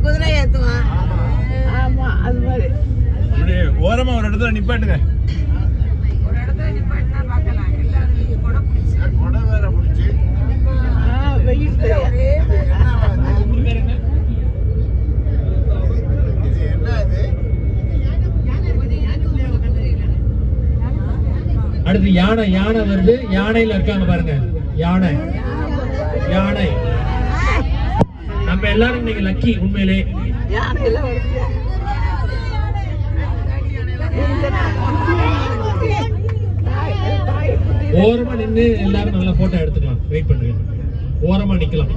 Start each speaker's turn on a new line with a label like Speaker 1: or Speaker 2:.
Speaker 1: குதிரை ஏத்துவான். ஆமா அது மாதிரி ஓரமா ஒரு இடத்துல நிப்பாட்டுங்க. ஒரு இடத்துல நிப்பாட்டினா பார்க்கலாம். எல்லாரும் கொடை வேற பிடிச்சி வெயில் அடுத்து யானை. யானை வருது. யானையில இருக்காங்க பாருங்க. யானை யானை நம்ம எல்லாரும் இன்னைக்கு லக்கி. உண்மையிலே ஓரமா நின்று எல்லாரும் நல்லா போட்டோ எடுத்துக்கலாம். வெயிட் பண்ணுங்க. ஓரமா நிக்கலாம்.